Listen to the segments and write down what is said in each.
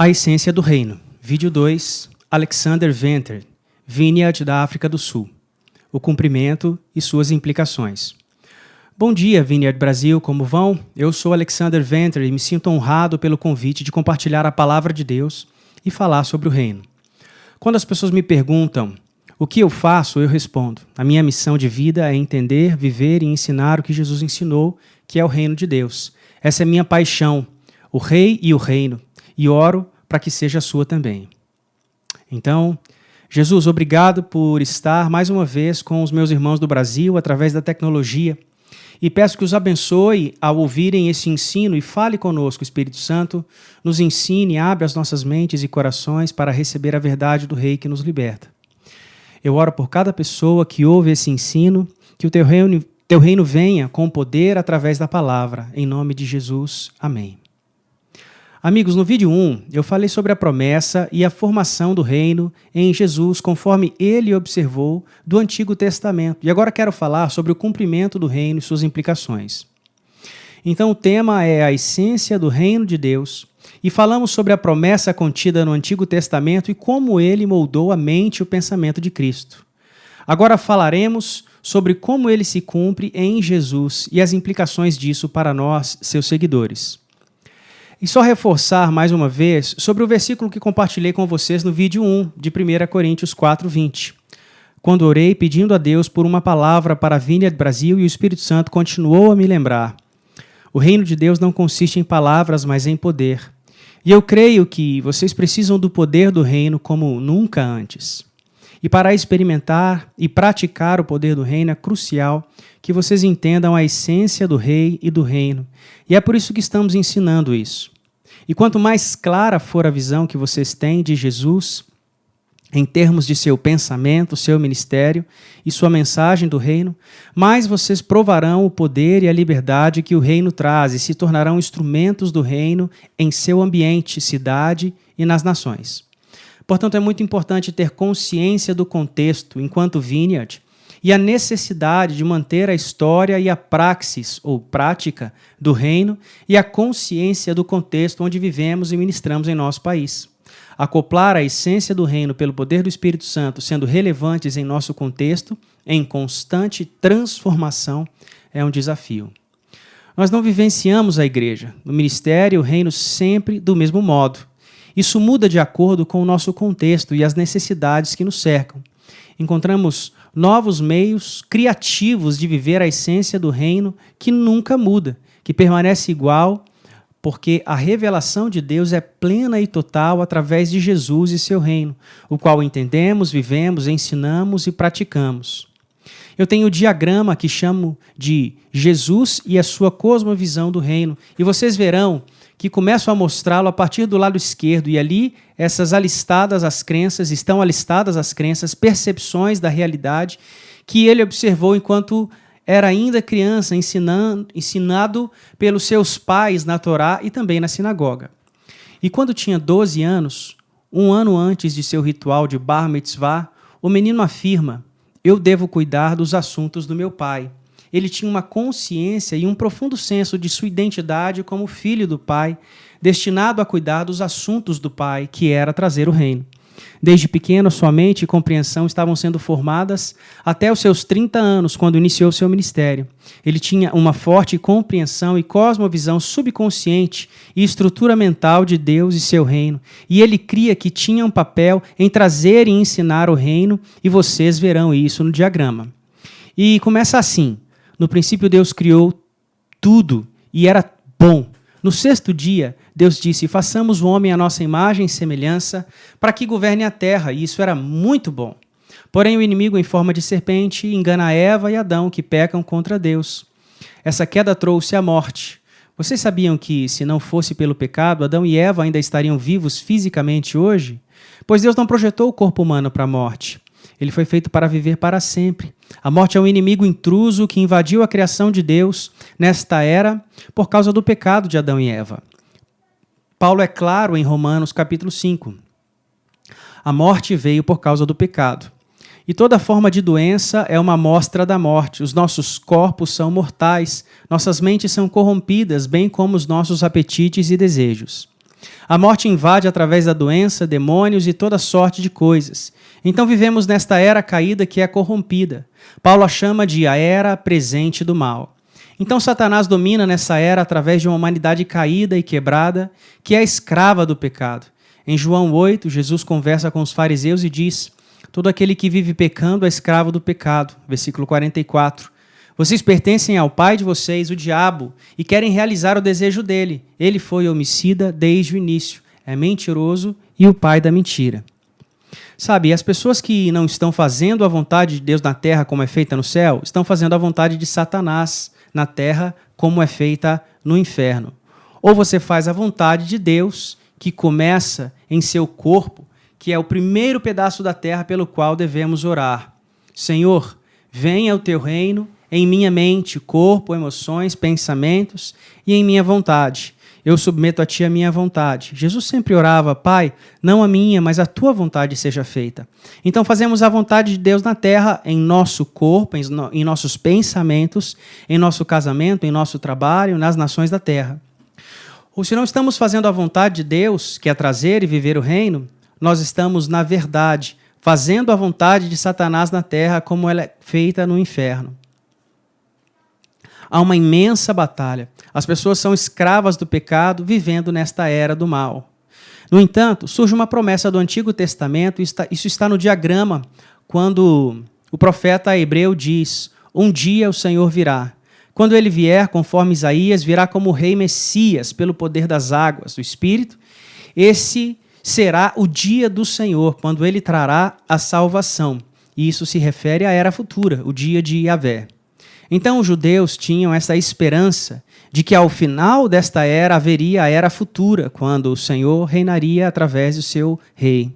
A essência do reino. Vídeo 2, Alexander Venter, Vineyard da África do Sul. O cumprimento e suas implicações. Bom dia, Vineyard Brasil, como vão? Eu sou Alexander Venter e me sinto honrado pelo convite de compartilhar a palavra de Deus e falar sobre o reino. Quando as pessoas me perguntam o que eu faço, eu respondo: a minha missão de vida é entender, viver e ensinar o que Jesus ensinou, que é o reino de Deus. Essa é minha paixão, o rei e o reino, e oro para que seja a sua também. Então, Jesus, obrigado por estar mais uma vez com os meus irmãos do Brasil através da tecnologia e peço que os abençoe ao ouvirem esse ensino e fale conosco, Espírito Santo, nos ensine, abre as nossas mentes e corações para receber a verdade do Rei que nos liberta. Eu oro por cada pessoa que ouve esse ensino, que o teu reino venha com poder através da palavra, em nome de Jesus. Amém. Amigos, no vídeo 1, eu falei sobre a promessa e a formação do reino em Jesus, conforme ele observou do Antigo Testamento. E agora quero falar sobre o cumprimento do reino e suas implicações. Então o tema é a essência do reino de Deus, e falamos sobre a promessa contida no Antigo Testamento e como ele moldou a mente e o pensamento de Cristo. Agora falaremos sobre como ele se cumpre em Jesus e as implicações disso para nós, seus seguidores. E só reforçar mais uma vez sobre o versículo que compartilhei com vocês no vídeo 1 de 1 Coríntios 4:20. Quando orei pedindo a Deus por uma palavra para a Vineyard Brasil e o Espírito Santo continuou a me lembrar. O reino de Deus não consiste em palavras, mas em poder. E eu creio que vocês precisam do poder do reino como nunca antes. E para experimentar e praticar o poder do reino é crucial que vocês entendam a essência do rei e do reino. E é por isso que estamos ensinando isso. E quanto mais clara for a visão que vocês têm de Jesus, em termos de seu pensamento, seu ministério e sua mensagem do reino, mais vocês provarão o poder e a liberdade que o reino traz e se tornarão instrumentos do reino em seu ambiente, cidade e nas nações. Portanto, é muito importante ter consciência do contexto enquanto Vineyard e a necessidade de manter a história e a praxis ou prática do reino e a consciência do contexto onde vivemos e ministramos em nosso país. Acoplar a essência do reino pelo poder do Espírito Santo, sendo relevantes em nosso contexto, em constante transformação, é um desafio. Nós não vivenciamos a igreja, no ministério, o reino sempre do mesmo modo. Isso muda de acordo com o nosso contexto e as necessidades que nos cercam. Encontramos novos meios criativos de viver a essência do reino que nunca muda, que permanece igual, porque a revelação de Deus é plena e total através de Jesus e seu reino, o qual entendemos, vivemos, ensinamos e praticamos. Eu tenho o diagrama que chamo de Jesus e a sua cosmovisão do reino, e vocês verão que começo a mostrá-lo a partir do lado esquerdo, e ali estão alistadas as crenças, percepções da realidade que ele observou enquanto era ainda criança, ensinado pelos seus pais na Torá e também na sinagoga. E quando tinha 12 anos, um ano antes de seu ritual de Bar Mitzvah, o menino afirma: eu devo cuidar dos assuntos do meu pai. Ele tinha uma consciência e um profundo senso de sua identidade como filho do pai, destinado a cuidar dos assuntos do pai, que era trazer o reino. Desde pequeno, sua mente e compreensão estavam sendo formadas até os seus 30 anos, quando iniciou seu ministério. Ele tinha uma forte compreensão e cosmovisão subconsciente e estrutura mental de Deus e seu reino, e ele cria que tinha um papel em trazer e ensinar o reino, e vocês verão isso no diagrama. E começa assim: no princípio Deus criou tudo e era bom. No sexto dia, Deus disse: façamos o homem à nossa imagem e semelhança, para que governe a terra, e isso era muito bom. Porém, o inimigo em forma de serpente engana Eva e Adão, que pecam contra Deus. Essa queda trouxe a morte. Vocês sabiam que, se não fosse pelo pecado, Adão e Eva ainda estariam vivos fisicamente hoje? Pois Deus não projetou o corpo humano para a morte. Ele foi feito para viver para sempre. A morte é um inimigo intruso que invadiu a criação de Deus nesta era por causa do pecado de Adão e Eva. Paulo é claro em Romanos capítulo 5. A morte veio por causa do pecado. E toda forma de doença é uma amostra da morte. Os nossos corpos são mortais, nossas mentes são corrompidas, bem como os nossos apetites e desejos. A morte invade através da doença, demônios e toda sorte de coisas. Então vivemos nesta era caída que é corrompida. Paulo a chama de a era presente do mal. Então Satanás domina nessa era através de uma humanidade caída e quebrada, que é escrava do pecado. Em João 8, Jesus conversa com os fariseus e diz: todo aquele que vive pecando é escravo do pecado. Versículo 44. Vocês pertencem ao pai de vocês, o diabo, e querem realizar o desejo dele. Ele foi homicida desde o início, é mentiroso e o pai da mentira. Sabe, as pessoas que não estão fazendo a vontade de Deus na terra como é feita no céu, estão fazendo a vontade de Satanás na terra como é feita no inferno. Ou você faz a vontade de Deus, que começa em seu corpo, que é o primeiro pedaço da terra pelo qual devemos orar. Senhor, venha o teu reino em minha mente, corpo, emoções, pensamentos e em minha vontade. Eu submeto a ti a minha vontade. Jesus sempre orava: Pai, não a minha, mas a tua vontade seja feita. Então fazemos a vontade de Deus na terra, em nosso corpo, em nossos pensamentos, em nosso casamento, em nosso trabalho, nas nações da terra. Ou se não estamos fazendo a vontade de Deus, que é trazer e viver o reino, nós estamos, na verdade, fazendo a vontade de Satanás na terra como ela é feita no inferno. Há uma imensa batalha. As pessoas são escravas do pecado, vivendo nesta era do mal. No entanto, surge uma promessa do Antigo Testamento, isso está no diagrama, quando o profeta hebreu diz: um dia o Senhor virá. Quando ele vier, conforme Isaías, virá como o rei Messias, pelo poder das águas, do Espírito. Esse será o dia do Senhor, quando ele trará a salvação. E isso se refere à era futura, o dia de Yahvé. Então os judeus tinham essa esperança de que ao final desta era haveria a era futura, quando o Senhor reinaria através do seu rei.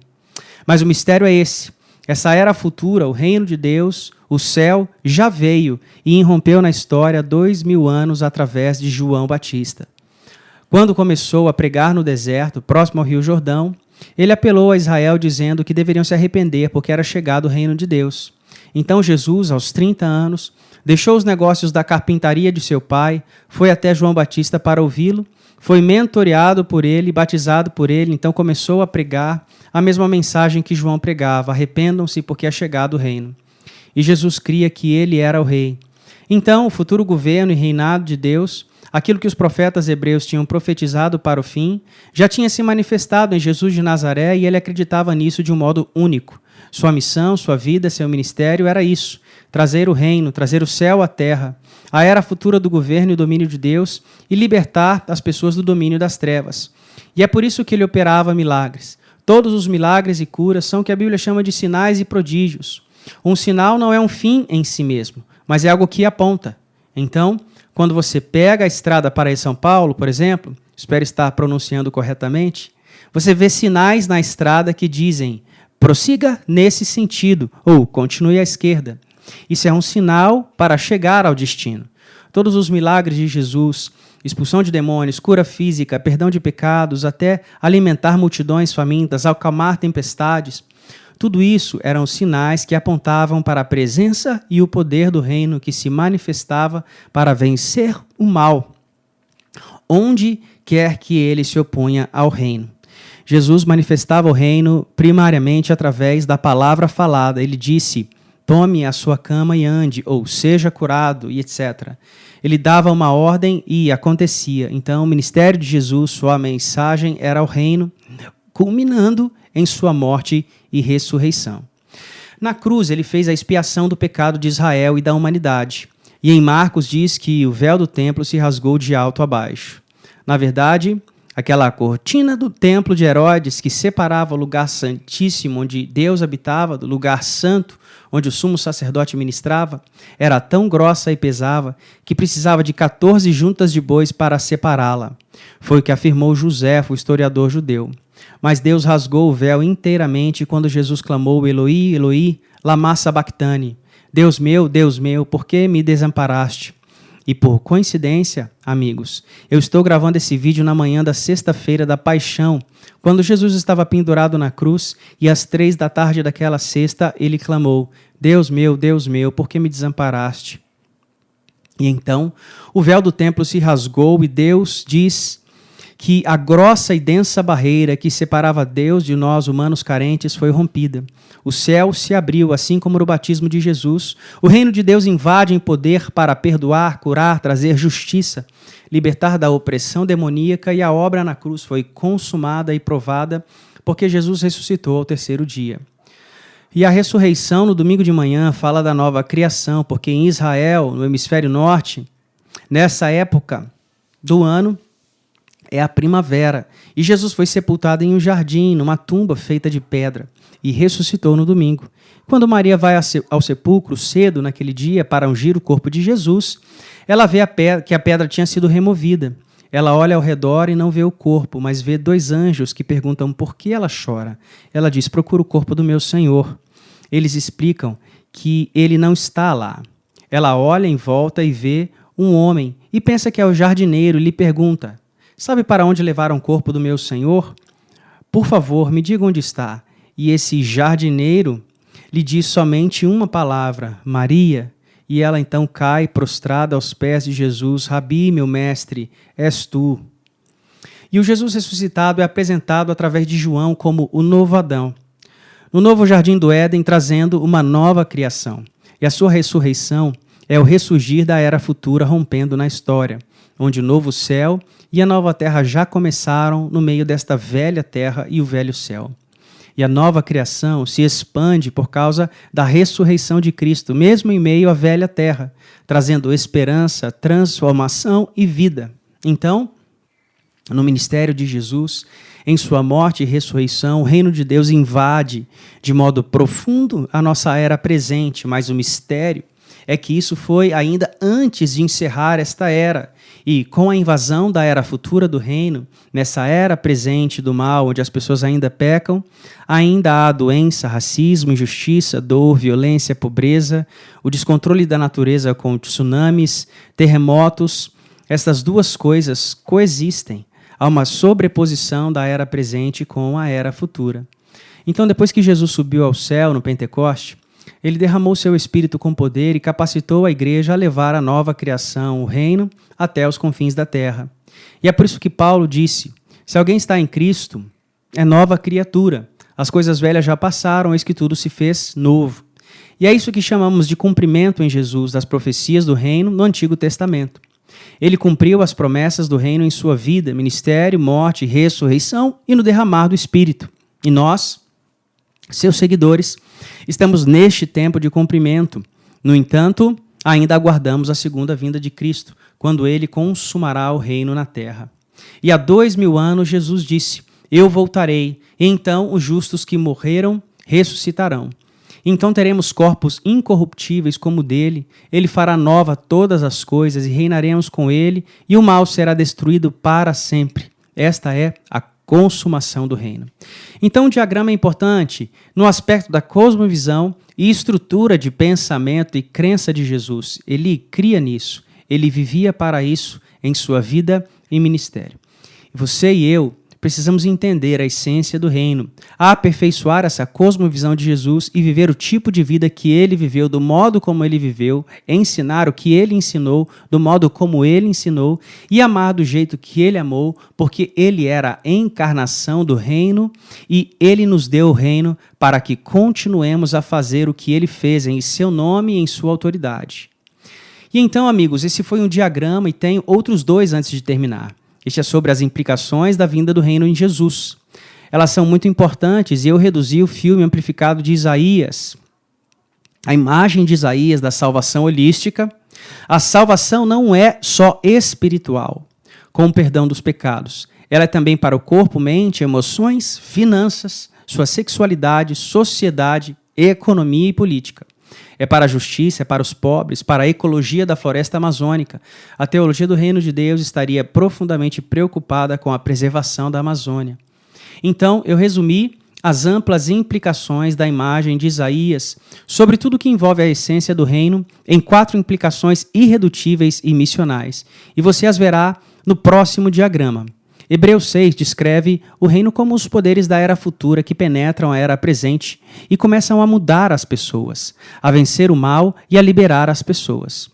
Mas o mistério é esse: essa era futura, o reino de Deus, o céu, já veio e irrompeu na história 2000 anos através de João Batista. Quando começou a pregar no deserto, próximo ao Rio Jordão, ele apelou a Israel dizendo que deveriam se arrepender porque era chegado o reino de Deus. Então Jesus, aos 30 anos, deixou os negócios da carpintaria de seu pai, foi até João Batista para ouvi-lo, foi mentoreado por ele, batizado por ele, então começou a pregar a mesma mensagem que João pregava: arrependam-se porque é chegado o reino. E Jesus cria que ele era o rei. Então, o futuro governo e reinado de Deus, aquilo que os profetas hebreus tinham profetizado para o fim, já tinha se manifestado em Jesus de Nazaré e ele acreditava nisso de um modo único. Sua missão, sua vida, seu ministério era isso: trazer o reino, trazer o céu à terra, a era futura do governo e domínio de Deus e libertar as pessoas do domínio das trevas. E é por isso que ele operava milagres. Todos os milagres e curas são o que a Bíblia chama de sinais e prodígios. Um sinal não é um fim em si mesmo, mas é algo que aponta. Então, quando você pega a estrada para ir a São Paulo, por exemplo, espero estar pronunciando corretamente, você vê sinais na estrada que dizem: prossiga nesse sentido, ou continue à esquerda. Isso é um sinal para chegar ao destino. Todos os milagres de Jesus, expulsão de demônios, cura física, perdão de pecados, até alimentar multidões famintas, acalmar tempestades, tudo isso eram sinais que apontavam para a presença e o poder do reino que se manifestava para vencer o mal, onde quer que ele se opunha ao reino. Jesus manifestava o reino primariamente através da palavra falada. Ele disse: tome a sua cama e ande, ou seja curado, e etc. Ele dava uma ordem e acontecia. Então, o ministério de Jesus, sua mensagem era o reino, culminando em sua morte e ressurreição. Na cruz, ele fez a expiação do pecado de Israel e da humanidade. E em Marcos diz que o véu do templo se rasgou de alto a baixo. Na verdade, aquela cortina do templo de Herodes que separava o lugar santíssimo onde Deus habitava do lugar santo onde o sumo sacerdote ministrava, era tão grossa e pesava que precisava de 14 juntas de bois para separá-la. Foi o que afirmou Joséfo, o historiador judeu. Mas Deus rasgou o véu inteiramente quando Jesus clamou: Eloi, Eloi, lama sabachthani. Deus meu, por que me desamparaste? E por coincidência, amigos, eu estou gravando esse vídeo na manhã da sexta-feira da Paixão, quando Jesus estava pendurado na cruz, e às 3 da tarde daquela sexta ele clamou: Deus meu, por que me desamparaste? E então o véu do templo se rasgou e Deus diz que a grossa e densa barreira que separava Deus de nós, humanos carentes, foi rompida. O céu se abriu, assim como no batismo de Jesus. O reino de Deus invade em poder para perdoar, curar, trazer justiça, libertar da opressão demoníaca, e a obra na cruz foi consumada e provada, porque Jesus ressuscitou ao terceiro dia. E a ressurreição no domingo de manhã fala da nova criação, porque em Israel, no hemisfério norte, nessa época do ano, é a primavera. E Jesus foi sepultado em um jardim, numa tumba feita de pedra, e ressuscitou no domingo. Quando Maria vai ao sepulcro cedo naquele dia para ungir o corpo de Jesus, ela vê que a pedra tinha sido removida. Ela olha ao redor e não vê o corpo, mas vê 2 anjos que perguntam por que ela chora. Ela diz: procura o corpo do meu Senhor. Eles explicam que ele não está lá. Ela olha em volta e vê um homem e pensa que é o jardineiro e lhe pergunta: sabe para onde levaram o corpo do meu Senhor? Por favor, me diga onde está. E esse jardineiro lhe diz somente uma palavra: Maria. E ela então cai prostrada aos pés de Jesus: Rabi, meu mestre, és tu. E o Jesus ressuscitado é apresentado através de João como o novo Adão, no novo jardim do Éden, trazendo uma nova criação. E a sua ressurreição é o ressurgir da era futura, rompendo na história, onde o novo céu e a nova terra já começaram no meio desta velha terra e o velho céu. E a nova criação se expande por causa da ressurreição de Cristo, mesmo em meio à velha terra, trazendo esperança, transformação e vida. Então, no ministério de Jesus, em sua morte e ressurreição, o reino de Deus invade de modo profundo a nossa era presente, mas o mistério é que isso foi ainda antes de encerrar esta era. E com a invasão da era futura do reino, nessa era presente do mal, onde as pessoas ainda pecam, ainda há doença, racismo, injustiça, dor, violência, pobreza, o descontrole da natureza com tsunamis, terremotos. Estas 2 coisas coexistem. Há uma sobreposição da era presente com a era futura. Então, depois que Jesus subiu ao céu no Pentecoste, ele derramou seu Espírito com poder e capacitou a igreja a levar a nova criação, o reino, até os confins da terra. E é por isso que Paulo disse: se alguém está em Cristo, é nova criatura. As coisas velhas já passaram, eis que tudo se fez novo. E é isso que chamamos de cumprimento em Jesus das profecias do reino no Antigo Testamento. Ele cumpriu as promessas do reino em sua vida, ministério, morte, ressurreição e no derramar do Espírito. E nós, seus seguidores, estamos neste tempo de cumprimento. No entanto, ainda aguardamos a segunda vinda de Cristo, quando ele consumará o reino na terra. E há 2000 anos Jesus disse: eu voltarei, e então os justos que morreram ressuscitarão. Então teremos corpos incorruptíveis como o dele, ele fará nova todas as coisas e reinaremos com ele, e o mal será destruído para sempre. Esta é a consumação do reino. Então o diagrama é importante no aspecto da cosmovisão e estrutura de pensamento e crença de Jesus. Ele cria nisso, ele vivia para isso em sua vida e ministério. Você e eu precisamos entender a essência do reino, aperfeiçoar essa cosmovisão de Jesus e viver o tipo de vida que ele viveu, do modo como ele viveu, ensinar o que ele ensinou, do modo como ele ensinou, e amar do jeito que ele amou, porque ele era a encarnação do reino e ele nos deu o reino para que continuemos a fazer o que ele fez em seu nome e em sua autoridade. E então, amigos, esse foi um diagrama e tenho outros 2 antes de terminar. Este é sobre as implicações da vinda do reino em Jesus. Elas são muito importantes e eu reduzi o filme amplificado de Isaías. A imagem de Isaías da salvação holística. A salvação não é só espiritual, com o perdão dos pecados. Ela é também para o corpo, mente, emoções, finanças, sua sexualidade, sociedade, economia e política. É para a justiça, é para os pobres, para a ecologia da floresta amazônica. A teologia do reino de Deus estaria profundamente preocupada com a preservação da Amazônia. Então, eu resumi as amplas implicações da imagem de Isaías sobre tudo que envolve a essência do reino em 4 implicações irredutíveis e missionais. E você as verá no próximo diagrama. Hebreus 6 descreve o reino como os poderes da era futura que penetram a era presente e começam a mudar as pessoas, a vencer o mal e a liberar as pessoas.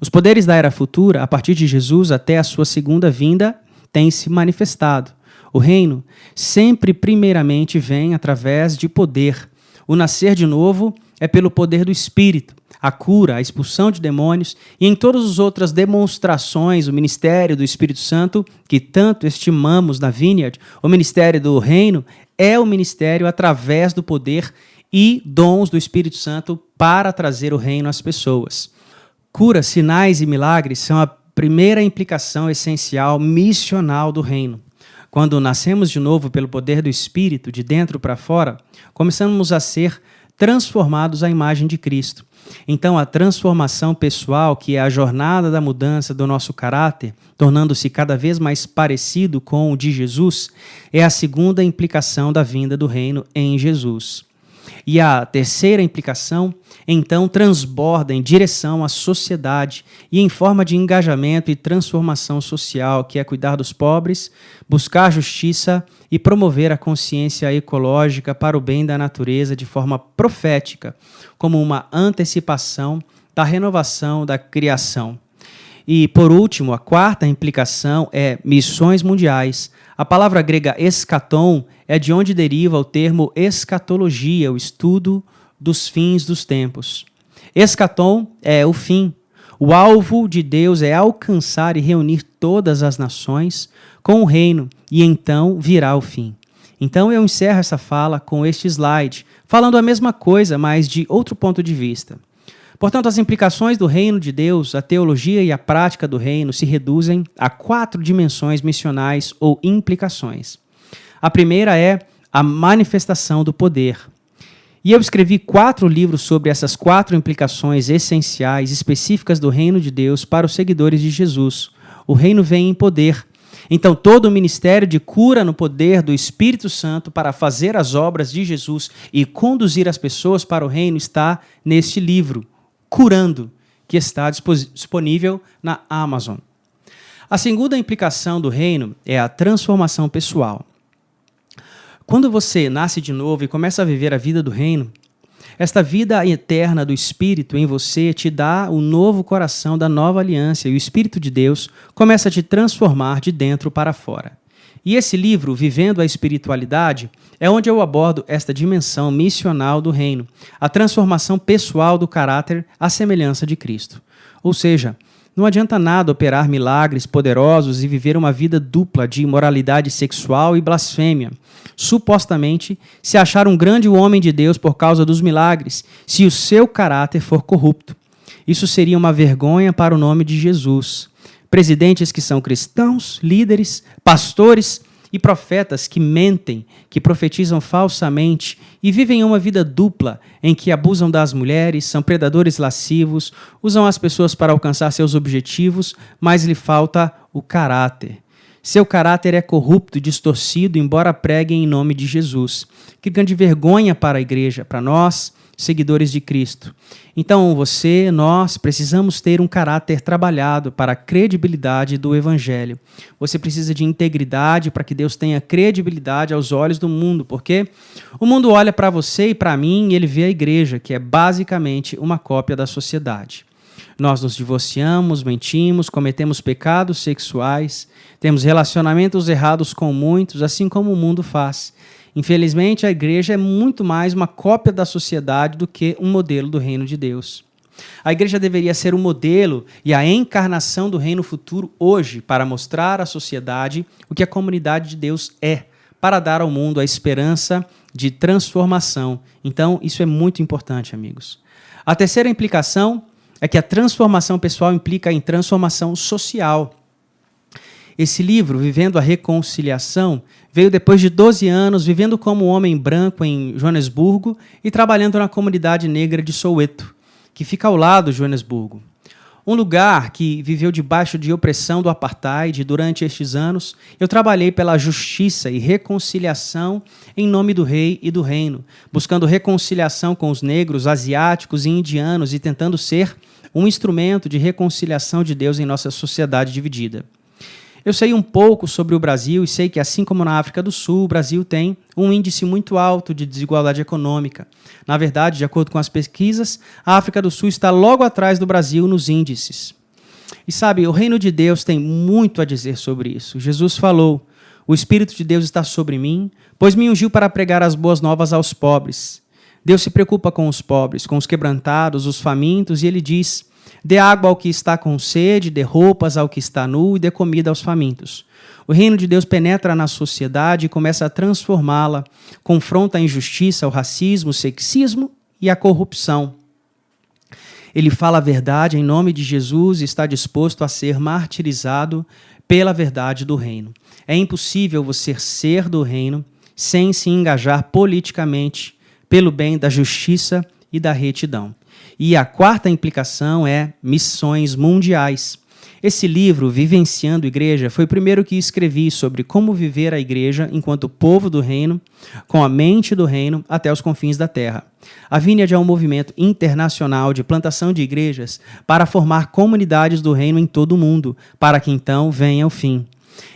Os poderes da era futura, a partir de Jesus até a sua segunda vinda, tem se manifestado. O reino sempre primeiramente vem através de poder. O nascer de novo é pelo poder do Espírito. A cura, a expulsão de demônios e em todas as outras demonstrações, o ministério do Espírito Santo, que tanto estimamos na Vineyard, o ministério do reino, é o ministério através do poder e dons do Espírito Santo para trazer o reino às pessoas. Cura, sinais e milagres são a primeira implicação essencial missional do reino. Quando nascemos de novo pelo poder do Espírito, de dentro para fora, começamos a ser transformados à imagem de Cristo. Então, a transformação pessoal, que é a jornada da mudança do nosso caráter, tornando-se cada vez mais parecido com o de Jesus, é a segunda implicação da vinda do reino em Jesus. E a terceira implicação, então, transborda em direção à sociedade e em forma de engajamento e transformação social, que é cuidar dos pobres, buscar justiça e promover a consciência ecológica para o bem da natureza de forma profética, como uma antecipação da renovação da criação. E, por último, a quarta implicação é missões mundiais. A palavra grega eschaton é de onde deriva o termo escatologia, o estudo dos fins dos tempos. Eschaton é o fim. O alvo de Deus é alcançar e reunir todas as nações com o reino, e então virá o fim. Então eu encerro essa fala com este slide, falando a mesma coisa, mas de outro ponto de vista. Portanto, as implicações do reino de Deus, a teologia e a prática do reino se reduzem a 4 dimensões missionais ou implicações. A primeira é a manifestação do poder. E eu escrevi 4 livros sobre essas 4 implicações essenciais, específicas do reino de Deus para os seguidores de Jesus. O reino vem em poder. Então, todo o ministério de cura no poder do Espírito Santo para fazer as obras de Jesus e conduzir as pessoas para o reino está neste livro, Curando, que está disponível na Amazon. A segunda implicação do reino é a transformação pessoal. Quando você nasce de novo e começa a viver a vida do reino, esta vida eterna do Espírito em você te dá o novo coração da nova aliança e o Espírito de Deus começa a te transformar de dentro para fora. E esse livro, Vivendo a Espiritualidade, é onde eu abordo esta dimensão missional do reino, a transformação pessoal do caráter à semelhança de Cristo. Ou seja, não adianta nada operar milagres poderosos e viver uma vida dupla de imoralidade sexual e blasfêmia, supostamente se achar um grande homem de Deus por causa dos milagres, se o seu caráter for corrupto. Isso seria uma vergonha para o nome de Jesus. Presidentes que são cristãos, líderes, pastores e profetas que mentem, que profetizam falsamente e vivem uma vida dupla em que abusam das mulheres, são predadores lascivos, usam as pessoas para alcançar seus objetivos, mas lhe falta o caráter. Seu caráter é corrupto e distorcido, embora preguem em nome de Jesus. Que grande vergonha para a igreja, para nós, seguidores de Cristo. Então, nós precisamos ter um caráter trabalhado para a credibilidade do Evangelho. Você precisa de integridade para que Deus tenha credibilidade aos olhos do mundo, porque o mundo olha para você e para mim e ele vê a igreja, que é basicamente uma cópia da sociedade. Nós nos divorciamos, mentimos, cometemos pecados sexuais, temos relacionamentos errados com muitos, assim como o mundo faz. Infelizmente, a igreja é muito mais uma cópia da sociedade do que um modelo do reino de Deus. A igreja deveria ser o modelo e a encarnação do reino futuro hoje para mostrar à sociedade o que a comunidade de Deus é, para dar ao mundo a esperança de transformação. Então, isso é muito importante, amigos. A terceira implicação é que a transformação pessoal implica em transformação social. Esse livro, Vivendo a Reconciliação, veio depois de 12 anos vivendo como homem branco em Joanesburgo e trabalhando na comunidade negra de Soweto, que fica ao lado de Joanesburgo. Um lugar que viveu debaixo de opressão do apartheid. Durante estes anos, eu trabalhei pela justiça e reconciliação em nome do rei e do reino, buscando reconciliação com os negros, asiáticos e indianos e tentando ser um instrumento de reconciliação de Deus em nossa sociedade dividida. Eu sei um pouco sobre o Brasil e sei que, assim como na África do Sul, o Brasil tem um índice muito alto de desigualdade econômica. Na verdade, de acordo com as pesquisas, a África do Sul está logo atrás do Brasil nos índices. E sabe, o reino de Deus tem muito a dizer sobre isso. Jesus falou: o Espírito de Deus está sobre mim, pois me ungiu para pregar as boas novas aos pobres. Deus se preocupa com os pobres, com os quebrantados, os famintos, e ele diz: dê água ao que está com sede, dê roupas ao que está nu e dê comida aos famintos. O reino de Deus penetra na sociedade e começa a transformá-la, confronta a injustiça, o racismo, o sexismo e a corrupção. Ele fala a verdade em nome de Jesus e está disposto a ser martirizado pela verdade do reino. É impossível você ser do reino sem se engajar politicamente pelo bem da justiça e da retidão. E a quarta implicação é missões mundiais. Esse livro, Vivenciando Igreja, foi o primeiro que escrevi sobre como viver a igreja enquanto povo do reino, com a mente do reino até os confins da terra. A Vineyard é um movimento internacional de plantação de igrejas para formar comunidades do reino em todo o mundo, para que então venha o fim.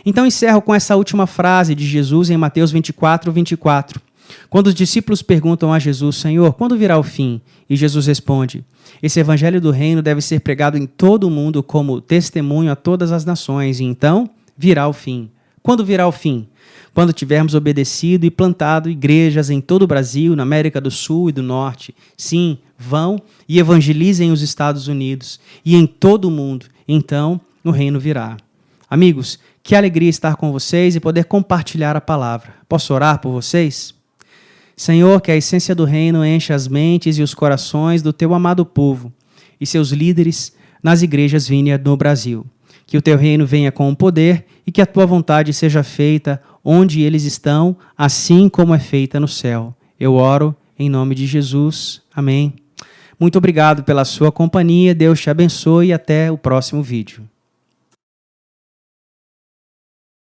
Então encerro com essa última frase de Jesus em Mateus 24:24. Quando os discípulos perguntam a Jesus: Senhor, quando virá o fim? E Jesus responde: esse evangelho do reino deve ser pregado em todo o mundo como testemunho a todas as nações, e então virá o fim. Quando virá o fim? Quando tivermos obedecido e plantado igrejas em todo o Brasil, na América do Sul e do Norte. Sim, vão e evangelizem os Estados Unidos e em todo o mundo. Então o reino virá. Amigos, que alegria estar com vocês e poder compartilhar a palavra. Posso orar por vocês? Senhor, que a essência do reino encha as mentes e os corações do teu amado povo e seus líderes nas igrejas Vineyard no Brasil. Que o teu reino venha com o poder e que a tua vontade seja feita onde eles estão, assim como é feita no céu. Eu oro em nome de Jesus. Amém. Muito obrigado pela sua companhia. Deus te abençoe e até o próximo vídeo.